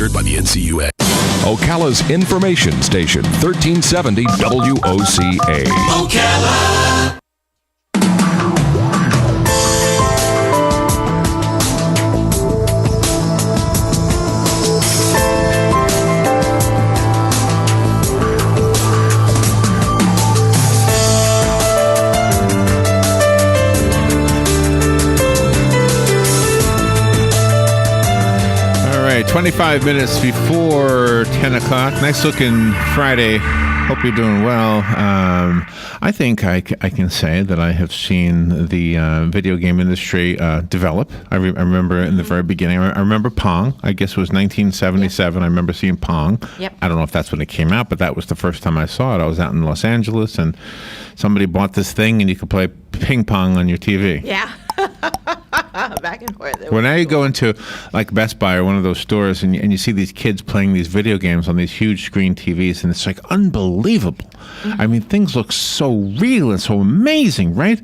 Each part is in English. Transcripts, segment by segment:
insured by the NCUA. Ocala's information station, 1370 WOCA. Ocala! All right, 25 minutes before 10 o'clock. Nice looking Friday. Hope you're doing well. I think I can say that I have seen the video game industry develop. I remember in the very beginning, I remember Pong. I guess it was 1977. Yep. I remember seeing Pong. Yep. I don't know if that's when it came out, but that was the first time I saw it. I was out in Los Angeles, and somebody bought this thing, and you could play ping pong on your TV. Yeah. Back and forth. Well, now you go into like Best Buy or one of those stores, and you see these kids playing these video games on these huge screen TVs, and it's like unbelievable. Mm-hmm. I mean, things look so real and so amazing, right?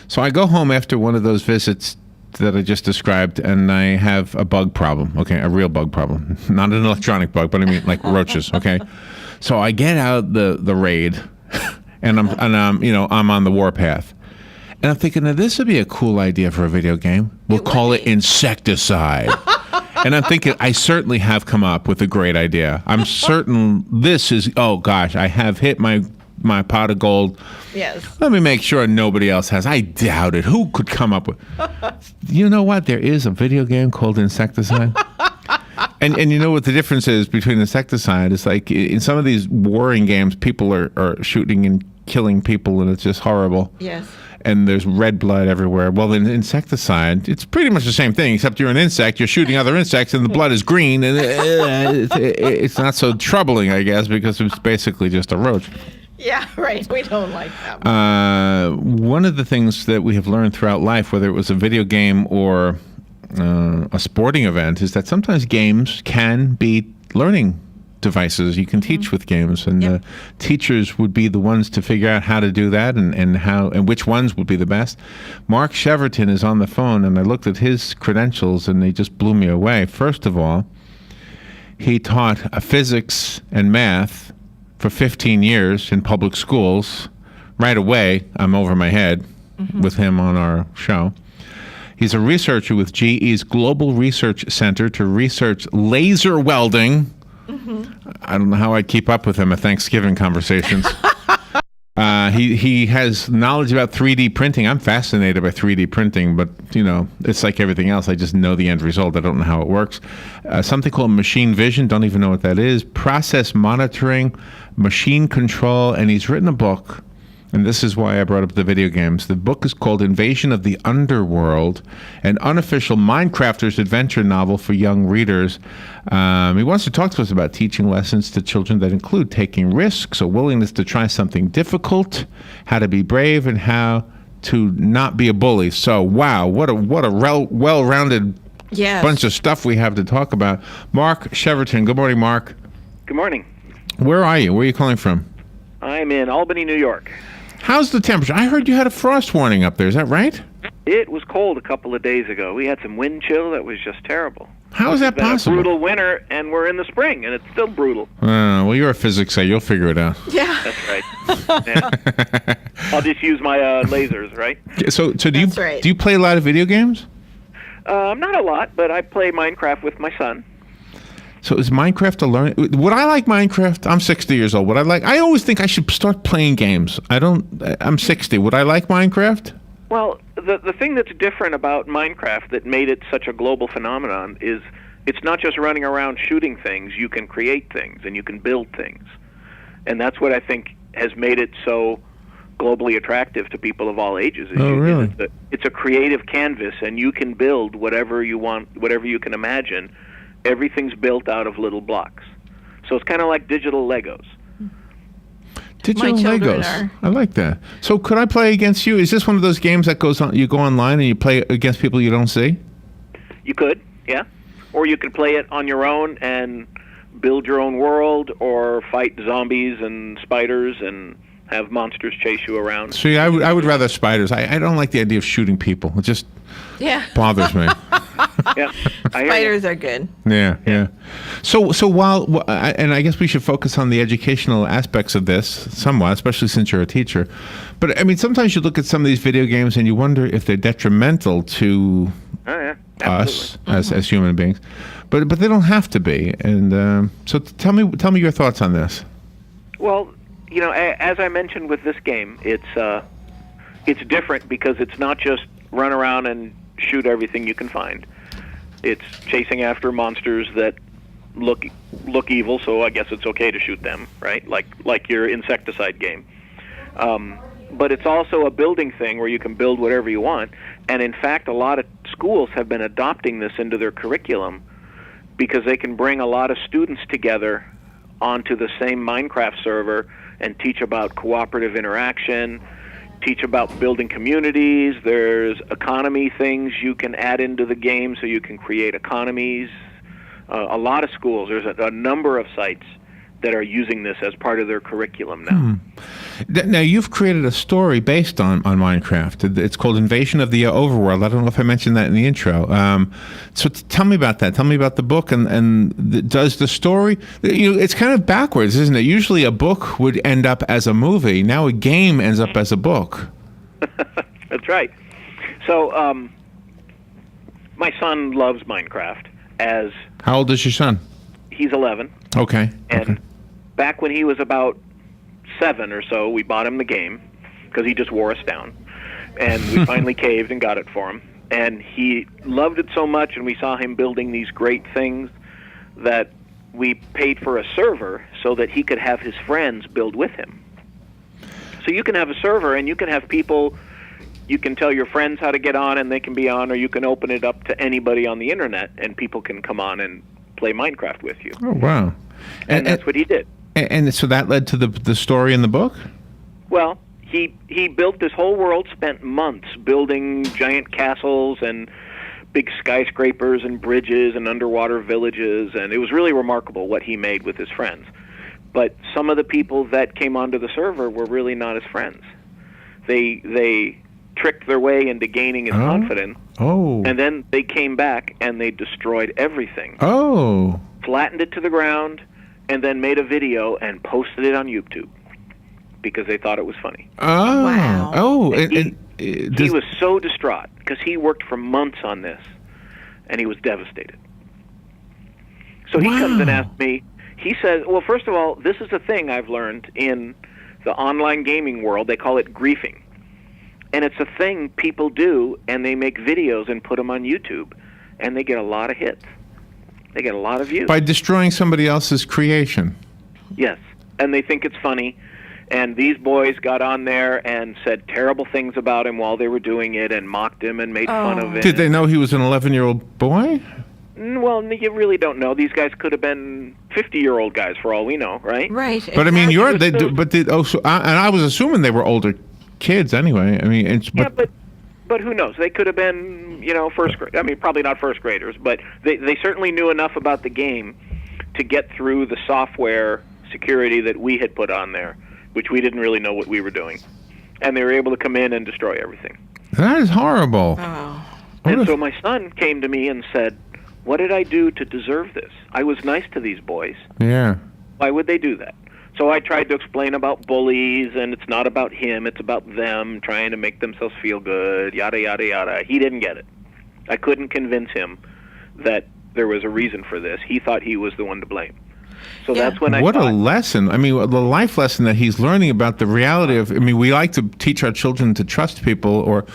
So I go home after one of those visits that I just described, and I have a bug problem. Okay, a real bug problem, not an electronic bug, but I mean like roaches. Okay, so I get out the Raid, and I'm on the warpath. And I'm thinking, now this would be a cool idea for a video game. We'll call it Insecticide. And I'm thinking, I certainly have come up with a great idea. I'm certain this is, oh gosh, I have hit my pot of gold. Yes. Let me make sure nobody else has. I doubt it. Who could come up with? You know what? There is a video game called Insecticide. And you know what the difference is between Insecticide? It's like in some of these warring games, people are shooting and killing people, and it's just horrible. Yes. And there's red blood everywhere. Well, in Insecticide, it's pretty much the same thing, except you're an insect. You're shooting other insects, and the blood is green, and it's not so troubling, I guess, because it's basically just a roach. Yeah, right. We don't like that. One of the things that we have learned throughout life, whether it was a video game or a sporting event, is that sometimes games can be learning devices. You can teach with games, and teachers would be the ones to figure out how to do that and which ones would be the best. Mark Cheverton is on the phone, and I looked at his credentials, and they just blew me away. First of all, he taught physics and math for 15 years in public schools. Right away, I'm over my head with him on our show. He's a researcher with GE's Global Research Center to research laser welding. I don't know how I'd keep up with him at Thanksgiving conversations. He has knowledge about 3D printing. I'm fascinated by 3D printing, but, it's like everything else. I just know the end result. I don't know how it works. Something called machine vision. Don't even know what that is. Process monitoring, machine control, and he's written a book. And this is why I brought up the video games. The book is called Invasion of the Underworld, an unofficial Minecrafter's adventure novel for young readers. He wants to talk to us about teaching lessons to children that include taking risks, a willingness to try something difficult, how to be brave, and how to not be a bully. So, wow, what a well-rounded bunch of stuff we have to talk about. Mark Cheverton. Good morning, Mark. Good morning. Where are you? Where are you calling from? I'm in Albany, New York. How's the temperature? I heard you had a frost warning up there. Is that right? It was cold a couple of days ago. We had some wind chill that was just terrible. How is that possible? It's been a brutal winter, and we're in the spring, and it's still brutal. Well, you're a physics guy. You'll figure it out. Yeah. That's right. Yeah. I'll just use my lasers, right? So do you play a lot of video games? Not a lot, but I play Minecraft with my son. So is Minecraft a learn? Would I like Minecraft? I'm 60 years old. I always think I should start playing games. I'm 60. Would I like Minecraft? Well, the thing that's different about Minecraft that made it such a global phenomenon is it's not just running around shooting things. You can create things, and you can build things. And that's what I think has made it so globally attractive to people of all ages. Really? It's a creative canvas, and you can build whatever you want, whatever you can imagine. Everything's built out of little blocks. So it's kind of like digital Legos. Digital Legos. I like that. So could I play against you? Is this one of those games that goes on? You go online and you play against people you don't see? You could, yeah. Or you could play it on your own and build your own world, or fight zombies and spiders and have monsters chase you around. See, I would rather spiders. I don't like the idea of shooting people. It just Yeah. bothers me. Yeah, I hear you. Spiders are good. Yeah. So and I guess we should focus on the educational aspects of this somewhat, especially since you're a teacher. But I mean, sometimes you look at some of these video games and you wonder if they're detrimental to Oh, yeah, us absolutely. as human beings, but they don't have to be. And so tell me your thoughts on this. Well, as I mentioned with this game, it's different because it's not just run around and shoot everything you can find. It's chasing after monsters that look evil, so I guess it's okay to shoot them, right? Like your insecticide game. But it's also a building thing where you can build whatever you want. And in fact, a lot of schools have been adopting this into their curriculum because they can bring a lot of students together onto the same Minecraft server and teach about cooperative interaction, teach about building communities. There's economy things you can add into the game so you can create economies. A lot of schools, there's a number of sites that are using this as part of their curriculum now. Now, you've created a story based on Minecraft. It's called Invasion of the Overworld. I don't know if I mentioned that in the intro. So tell me about that. Tell me about the book. Does the story... it's kind of backwards, isn't it? Usually a book would end up as a movie. Now a game ends up as a book. That's right. So my son loves Minecraft. How old is your son? He's 11. Okay. And back when he was about 7 or so, we bought him the game because he just wore us down. And we finally caved and got it for him. And he loved it so much, and we saw him building these great things that we paid for a server so that he could have his friends build with him. So you can have a server, and you can have people, you can tell your friends how to get on, and they can be on, or you can open it up to anybody on the internet, and people can come on and play Minecraft with you. Oh, wow. And that's what he did. And so that led to the story in the book? Well, he built this whole world, spent months building giant castles and big skyscrapers and bridges and underwater villages, and it was really remarkable what he made with his friends. But some of the people that came onto the server were really not his friends. They tricked their way into gaining his confidence. Oh. And then they came back and they destroyed everything. Oh. Flattened it to the ground, and then made a video and posted it on YouTube because they thought it was funny. Oh. Wow. Oh. He was so distraught because he worked for months on this, and he was devastated. So he comes and asks me, he says, well, first of all, this is a thing I've learned in the online gaming world. They call it griefing. And it's a thing people do, and they make videos and put them on YouTube, and they get a lot of hits. They get a lot of views. By destroying somebody else's creation. Yes, and they think it's funny. And these boys got on there and said terrible things about him while they were doing it and mocked him and made fun of him. Did they know he was an 11-year-old boy? Well, you really don't know. These guys could have been 50-year-old guys for all we know, right? Right. But I mean, exactly. and I was assuming they were older kids anyway. I mean, but who knows? They could have been, first grade. I mean, probably not first graders, but they certainly knew enough about the game to get through the software security that we had put on there, which we didn't really know what we were doing. And they were able to come in and destroy everything. That is horrible. Oh. And so my son came to me and said, what did I do to deserve this? I was nice to these boys. Yeah. Why would they do that? So I tried to explain about bullies, and it's not about him, it's about them trying to make themselves feel good, yada, yada, yada. He didn't get it. I couldn't convince him that there was a reason for this. He thought he was the one to blame. So that's when What a lesson. I mean, the life lesson that he's learning about the reality of, I mean, we like to teach our children to trust people or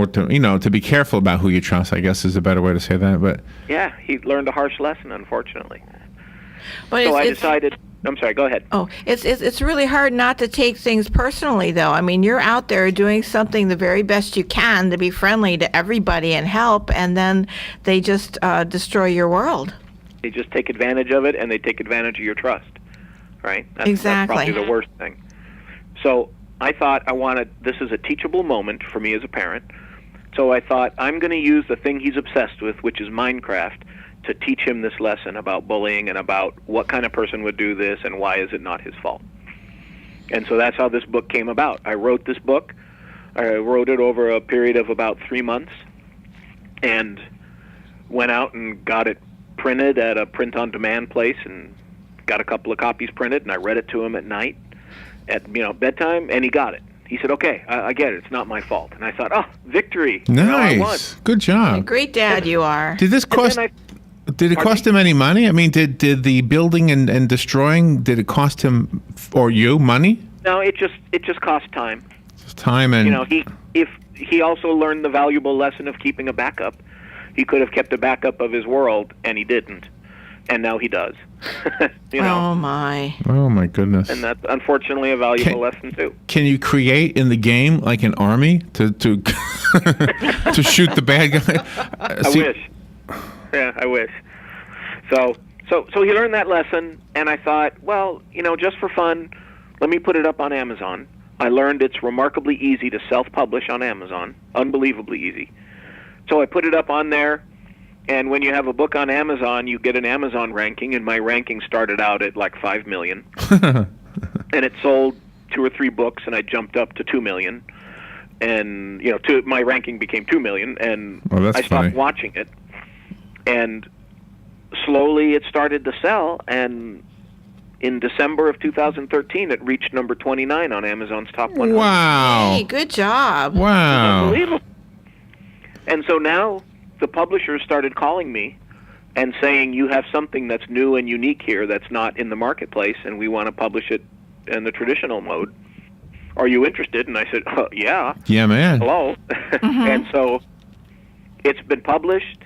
to, to be careful about who you trust, I guess is a better way to say that. But yeah, he learned a harsh lesson, unfortunately. But So I decided, I'm sorry, go ahead. Oh, it's really hard not to take things personally, though. I mean, you're out there doing something the very best you can to be friendly to everybody and help, and then they just destroy your world. They just take advantage of it, and they take advantage of your trust, right? Exactly. That's probably the worst thing. So I thought this is a teachable moment for me as a parent. So I thought I'm going to use the thing he's obsessed with, which is Minecraft, to teach him this lesson about bullying and about what kind of person would do this and why is it not his fault. And so that's how this book came about. I wrote this book. I wrote it over a period of about 3 months. and went out and got it printed at a print-on-demand place and got a couple of copies printed, and I read it to him at night at bedtime, and he got it. He said, okay, I get it. It's not my fault. And I thought, oh, victory. I won. Nice. Good job. Great dad you are. Did this cost? Did it cost him any money? I mean, did the building and destroying, did it cost him or you money? No, it just cost time. Just time and he also learned the valuable lesson of keeping a backup. He could have kept a backup of his world, and he didn't, and now he does. Oh my! Oh my goodness! And that's unfortunately a valuable lesson too. Can you create in the game like an army to to shoot the bad guy? I wish. Yeah, I wish. So he learned that lesson, and I thought, well, just for fun, let me put it up on Amazon. I learned it's remarkably easy to self-publish on Amazon, unbelievably easy. So I put it up on there, and when you have a book on Amazon, you get an Amazon ranking, and my ranking started out at like 5 million. And it sold 2 or 3 books, and I jumped up to 2 million. And, my ranking became 2 million, and I stopped watching it. And slowly it started to sell, and in December of 2013, it reached number 29 on Amazon's top 100. Wow. Hey, good job. Wow. Unbelievable. And so now the publishers started calling me and saying, you have something that's new and unique here that's not in the marketplace, and we want to publish it in the traditional mode. Are you interested? And I said, yeah. Yeah, man. Hello. And so it's been published.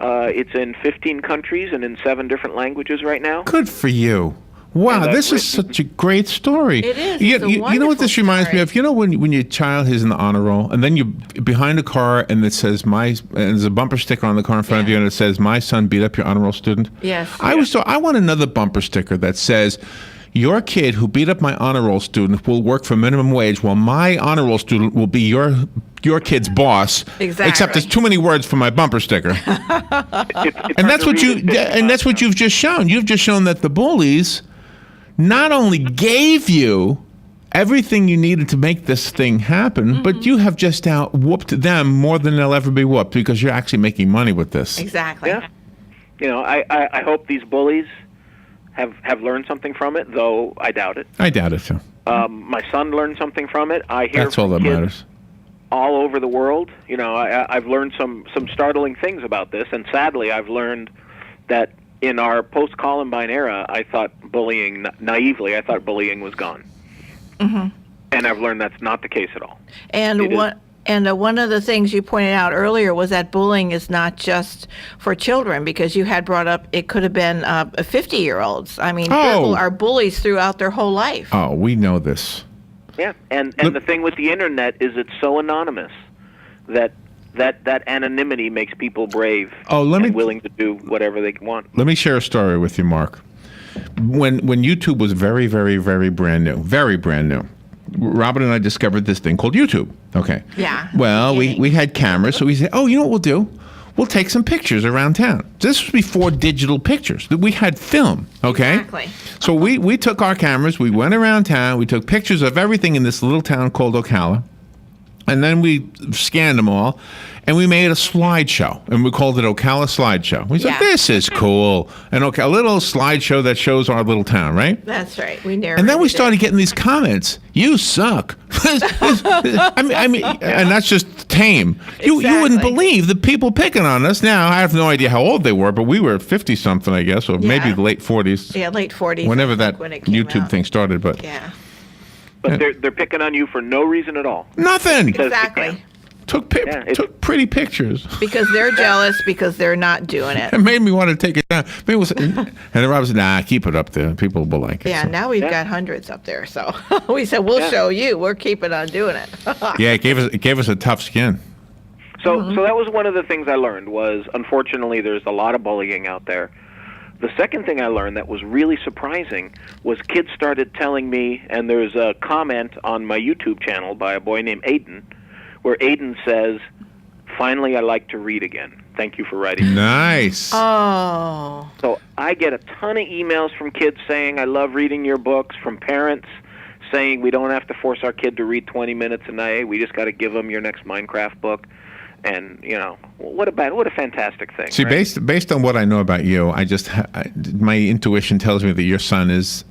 It's in 15 countries and in 7 different languages right now. Good for you. Wow, this is such a great story. It is. You know what this reminds me of? You know when your child is in the honor roll, and then you're behind a car, and it says and there's a bumper sticker on the car in front of you, and it says, "My son beat up your honor roll student." Yes. I want another bumper sticker that says, "Your kid who beat up my honor roll student will work for minimum wage, while my honor roll student will be your kid's boss." Exactly. Except there's too many words for my bumper sticker. And that's what you've just shown. You've just shown that the bullies not only gave you everything you needed to make this thing happen, but you have just out-whooped them more than they'll ever be whooped because you're actually making money with this. Exactly. Yeah. I hope these bullies have learned something from it, though I doubt it. I doubt it, too. My son learned something from it. I hear That's all that kids matters. all over the world. I've learned some startling things about this, and sadly, I've learned that in our post-Columbine era, I thought naively, I thought bullying was gone. Mm-hmm. And I've learned that's not the case at all. And one of the things you pointed out earlier was that bullying is not just for children, because you had brought up it could have been 50-year-olds. I mean, people are bullies throughout their whole life. Oh, we know this. Yeah, and the thing with the internet is it's so anonymous that anonymity makes people brave and willing to do whatever they want. Let me share a story with you, Mark. When YouTube was very, very, very brand new, Robin and I discovered this thing called YouTube. Okay. Yeah. Well, we had cameras, so we said, you know what we'll do? We'll take some pictures around town. This was before digital pictures. We had film, okay? Exactly. So we took our cameras, we went around town, we took pictures of everything in this little town called Ocala, and then we scanned them all, and we made a slideshow, and we called it Ocala Slideshow. We said, this is cool. And a little slideshow that shows our little town, right? That's right. We narrated And then we started getting these comments. You suck. I mean, and that's just tame. You wouldn't believe the people picking on us. Now, I have no idea how old they were, but we were 50-something, I guess, or maybe the late 40s. Yeah, late 40s. Whenever that when it came YouTube out. thing started. But yeah. But they're picking on you for no reason at all. Nothing. Exactly. Took pretty pictures. Because they're jealous because they're not doing it. It made me want to take it down. And then Rob said, nah, keep it up there. People will like it. Yeah, now we've got hundreds up there. So we said, we'll show you. We're keeping on doing it. Yeah, it gave us a tough skin. So that was one of the things I learned was, unfortunately, there's a lot of bullying out there. The second thing I learned that was really surprising was kids started telling me, and there's a comment on my YouTube channel by a boy named Aiden, where Aiden says, "Finally, I like to read again. Thank you for writing." Nice. Oh. So I get a ton of emails from kids saying, "I love reading your books," from parents saying, "We don't have to force our kid to read 20 minutes a night. We just got to give them your next Minecraft book." And what a fantastic thing. See, right? based on what I know about you, my intuition tells me that your son is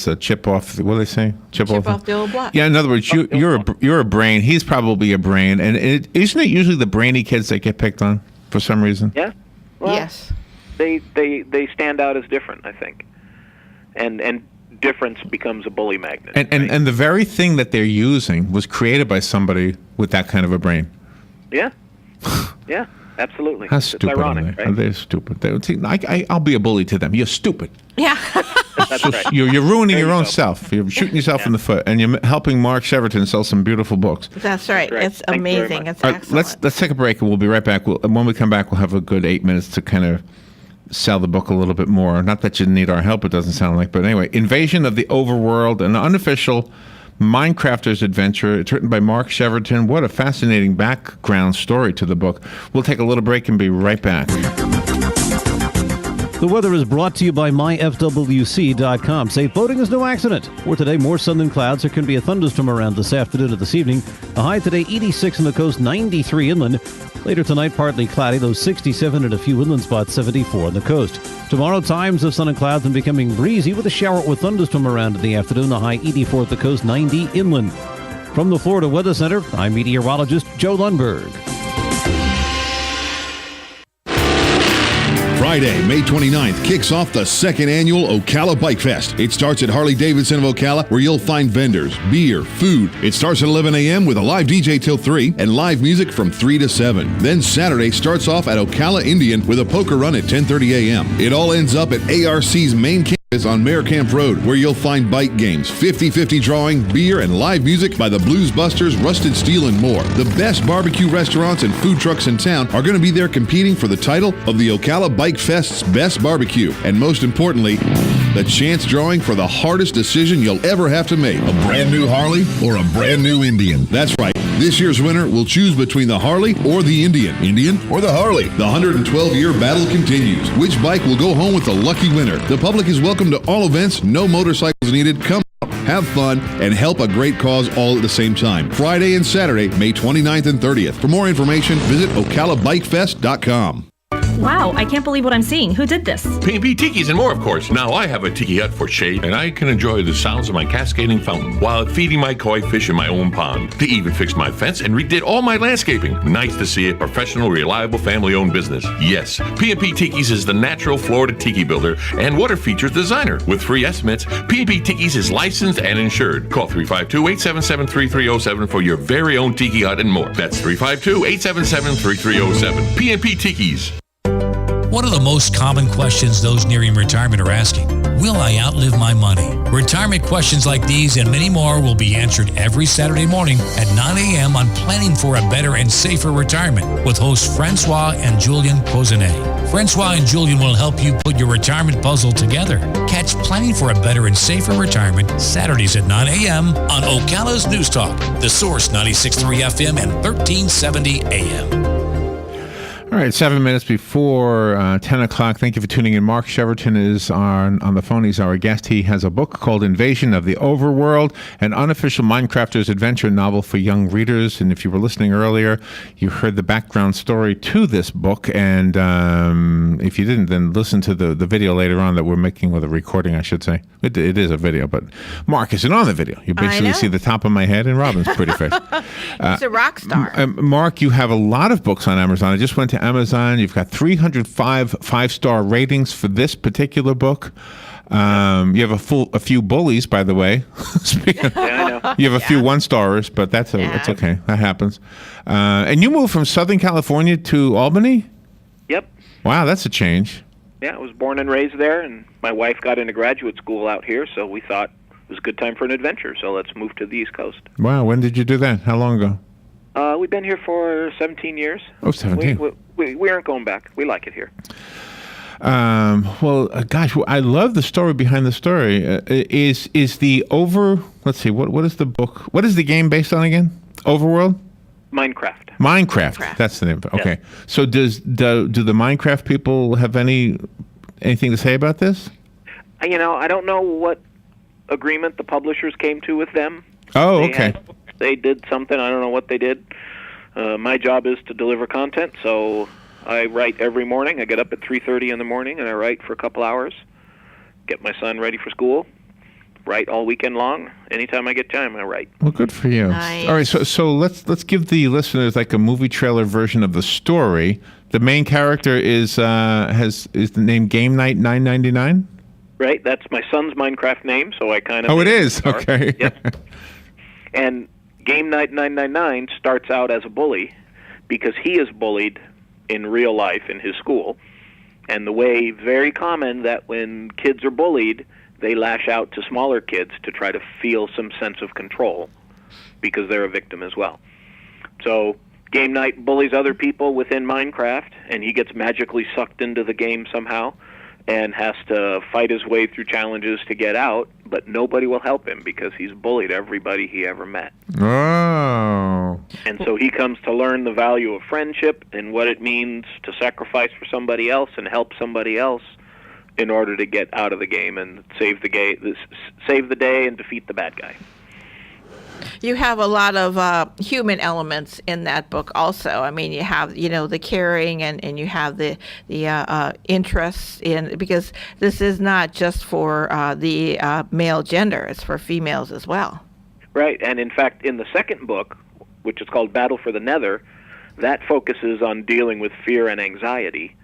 a chip off. What do they say? Chip off the old block. Yeah. In other words, you're a brain. He's probably a brain, and isn't it usually the brainy kids that get picked on for some reason? Yeah. Well, yes. They stand out as different, I think, and difference becomes a bully magnet. And the very thing that they're using was created by somebody with that kind of a brain. Yeah. Yeah. Absolutely. How It's stupid ironic, are they? right? They're stupid. I'll be a bully to them. You're stupid. Yeah. That's right. You're ruining There your you own go. self. You're shooting yourself in the foot, and you're helping Mark Cheverton sell some beautiful books. That's right. Right. It's Thank you very amazing. much. It's All right, excellent. let's take a break, and we'll be right back. When we come back, we'll have a good 8 minutes to kind of sell the book a little bit more. Not that you need our help, it doesn't sound like, but anyway, Invasion of the Overworld, an unofficial Minecrafter's adventure. It's written by Mark Cheverton. What a fascinating background story to the book. We'll take a little break and be right back. The weather is brought to you by myfwc.com. Safe boating is no accident. For today, more sun than clouds. There can be a thunderstorm around this afternoon or this evening. A high today, 86 on the coast, 93 inland. Later tonight, partly cloudy, though 67 at a few inland spots, 74 on the coast. Tomorrow, times of sun and clouds and becoming breezy with a shower or thunderstorm around in the afternoon. A high 84 at the coast, 90 inland. From the Florida Weather Center, I'm meteorologist Joe Lundberg. Friday, May 29th, kicks off the second annual Ocala Bike Fest. It starts at Harley-Davidson of Ocala, where you'll find vendors, beer, food. It starts at 11 a.m. with a live DJ till 3 and live music from 3 to 7. Then Saturday starts off at Ocala Indian with a poker run at 10:30 a.m. It all ends up at ARC's main campus on Mare Camp Road, where you'll find bike games, 50-50 drawing, beer, and live music by the Blues Busters, Rusted Steel, and more. The best barbecue restaurants and food trucks in town are going to be there competing for the title of the Ocala Bike Fest's Best Barbecue. And most importantly, the chance drawing for the hardest decision you'll ever have to make. A brand new Harley or a brand new Indian? That's right. This year's winner will choose between the Harley or the Indian. Indian or the Harley? The 112-year battle continues. Which bike will go home with the lucky winner? The public is welcome to all events. No motorcycles needed. Come out, have fun, and help a great cause all at the same time. Friday and Saturday, May 29th and 30th. For more information, visit ocalabikefest.com. Wow, I can't believe what I'm seeing. Who did this? P&P Tikis and more, of course. Now I have a tiki hut for shade, and I can enjoy the sounds of my cascading fountain while feeding my koi fish in my own pond. They even fixed my fence and redid all my landscaping. Nice to see a professional, reliable, family-owned business. Yes, P&P Tikis is the natural Florida tiki builder and water features designer. With free estimates, P&P Tikis is licensed and insured. Call 352-877-3307 for your very own tiki hut and more. That's 352-877-3307. P&P Tikis. One of the most common questions those nearing retirement are asking, will I outlive my money? Retirement questions like these and many more will be answered every Saturday morning at 9 a.m. on Planning for a Better and Safer Retirement with hosts Francois and Julian Pozenet. Francois and Julian will help you put your retirement puzzle together. Catch Planning for a Better and Safer Retirement Saturdays at 9 a.m. on Ocala's News Talk, The Source 96.3 FM and 1370 AM. All right, 7 minutes before 10 o'clock. Thank you for tuning in. Mark Cheverton is on the phone. He's our guest. He has a book called Invasion of the Overworld, an unofficial Minecrafter's adventure novel for young readers. And if you were listening earlier, you heard the background story to this book. And if you didn't, then listen to the video later on that we're making, with a recording, I should say. It is a video, but Mark isn't on the video. You basically see the top of my head, and Robin's pretty face. He's a rock star. Mark, you have a lot of books on Amazon. I just went to Amazon. You've got 305 five-star ratings for this particular book. You have a few bullies, by the way. Speaking I know. you have a few one-starers, but that's okay. That happens. And you moved from Southern California to Albany? Yep. Wow, that's a change. Yeah, I was born and raised there, and my wife got into graduate school out here, so we thought it was a good time for an adventure, so let's move to the East Coast. Wow, when did you do that? How long ago? We've been here for 17 years. Oh, 17. We aren't going back. We like it here. Gosh, I love the story behind the story. Is the let's see, what is the book? What is the game based on again? Overworld? Minecraft. That's the name. Okay. Yeah. So do the Minecraft people have anything to say about this? I don't know what agreement the publishers came to with them. Oh, okay. They did something. I don't know what they did. My job is to deliver content, so I write every morning. I get up at 3:30 in the morning, and I write for a couple hours, get my son ready for school, write all weekend long. Anytime I get time, I write. Well, good for you. Nice. All right, so let's give the listeners like a movie trailer version of the story. The main character is the name Game Night 999. Right? That's my son's Minecraft name, so I kind of... Oh, it is? Okay. Yep. And Game Night 999 starts out as a bully because he is bullied in real life in his school. And the way, very common, that when kids are bullied, they lash out to smaller kids to try to feel some sense of control because they're a victim as well. So Game Night bullies other people within Minecraft, and he gets magically sucked into the game somehow and has to fight his way through challenges to get out, but nobody will help him because he's bullied everybody he ever met. Oh. And so he comes to learn the value of friendship and what it means to sacrifice for somebody else and help somebody else in order to get out of the game and save the day and defeat the bad guy. You have a lot of human elements in that book also. I mean, you have, the caring and you have the interests in, because this is not just for the male gender, it's for females as well. Right, and in fact, in the second book, which is called Battle for the Nether, that focuses on dealing with fear and anxiety.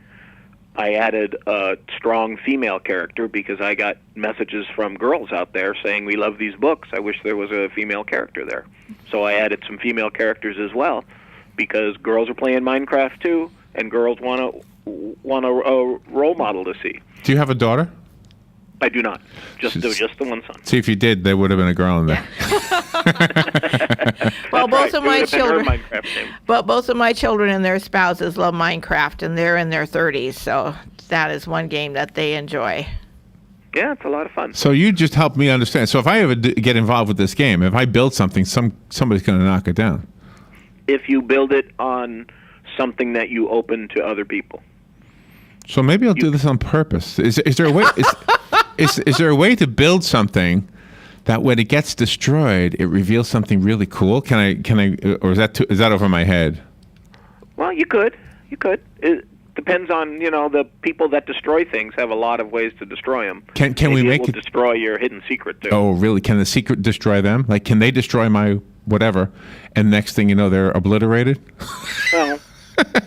I added a strong female character because I got messages from girls out there saying, we love these books. I wish there was a female character there. So I added some female characters as well because girls are playing Minecraft too, and girls want a role model to see. Do you have a daughter? I do not. Just the one son. See, if you did, there would have been a girl in there. Well, both right. of my It would have been her children, Minecraft name. but both of my children and their spouses love Minecraft, and they're in their 30s, so that is one game that they enjoy. Yeah, it's a lot of fun. So you just helped me understand. So if I ever get involved with this game, if I build something, somebody's going to knock it down. If you build it on something that you open to other people. So maybe I'll do this on purpose. Is there a way? Is there a way to build something that when it gets destroyed, it reveals something really cool? Can I, or is that over my head? Well, you could. It depends on, the people that destroy things have a lot of ways to destroy them. Can we Maybe make it will destroy your hidden secret too? Oh, really? Can the secret destroy them? Like, can they destroy my whatever, and next thing you know, they're obliterated? Well,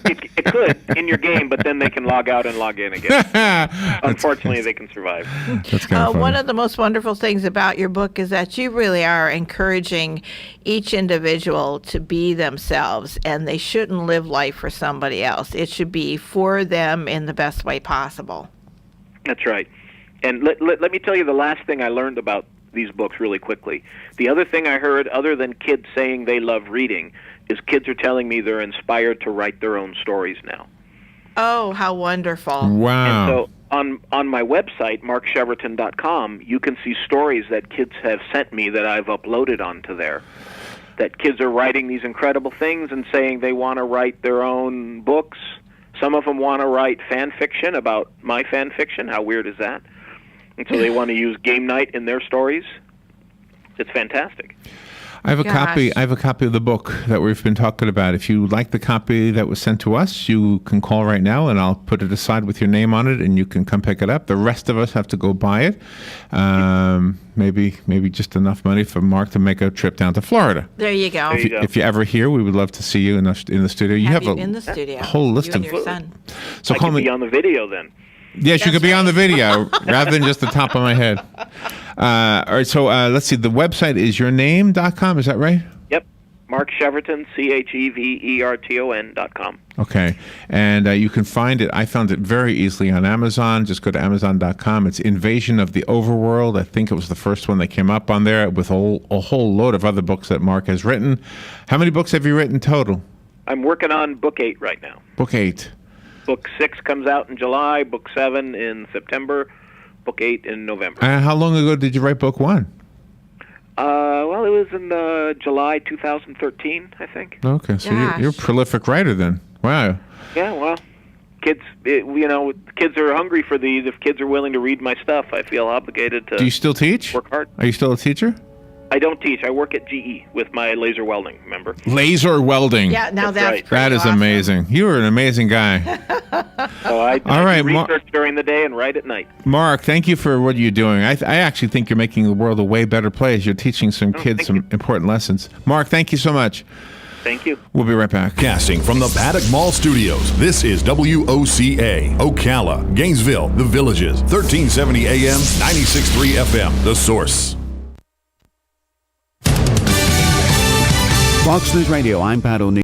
it could in your game, but then they can log out and log in again. Unfortunately, they can survive. That's kind of funny. One of the most wonderful things about your book is that you really are encouraging each individual to be themselves, and they shouldn't live life for somebody else. It should be for them in the best way possible. That's right. And let me tell you the last thing I learned about these books really quickly. The other thing I heard, other than kids saying they love reading, is kids are telling me they're inspired to write their own stories now. Oh, how wonderful. Wow. And so on my website, markcheverton.com, you can see stories that kids have sent me that I've uploaded onto there. That kids are writing these incredible things and saying they want to write their own books. Some of them want to write fan fiction about my fan fiction. How weird is that? And so they want to use Game Night in their stories. It's fantastic. I have a copy. I have a copy of the book that we've been talking about. If you like the copy that was sent to us, you can call right now, and I'll put it aside with your name on it, and you can come pick it up. The rest of us have to go buy it. Maybe just enough money for Mark to make a trip down to Florida. There you go. If you're ever here, we would love to see you in the studio. You have in the studio. a whole list you of. And your son. So I could be on the video then. Yes, you could be on the video rather than just the top of my head. All right, so let's see. The website is yourname.com. Is that right? Yep. Mark Cheverton, CHEVERTON.com. Okay. And you can find it. I found it very easily on Amazon. Just go to Amazon.com. It's Invasion of the Overworld. I think it was the first one that came up on there with a whole load of other books that Mark has written. How many books have you written total? I'm working on book 8 right now. Book 8. Book 6 comes out in July, book 7 in September, book 8 in November. How long ago did you write book 1? Well, it was in July 2013, I think. Okay, so you're a prolific writer then. Wow. Yeah, well, kids are hungry for these. If kids are willing to read my stuff, I feel obligated to. Do you still teach? Work hard. Are you still a teacher? I don't teach. I work at GE with my laser welding, remember? Laser welding. Yeah, now That's right. that's pretty That is awesome. amazing. You are an amazing guy. So I All right, do research during the day and write at night. Mark, thank you for what you're doing. I actually think you're making the world a way better place. You're teaching some kids some important lessons. Mark, thank you so much. Thank you. We'll be right back. Casting from the Paddock Mall Studios, this is WOCA, Ocala, Gainesville, The Villages, 1370 AM, 96.3 FM, The Source. Fox News Radio, I'm Pat O'Neill.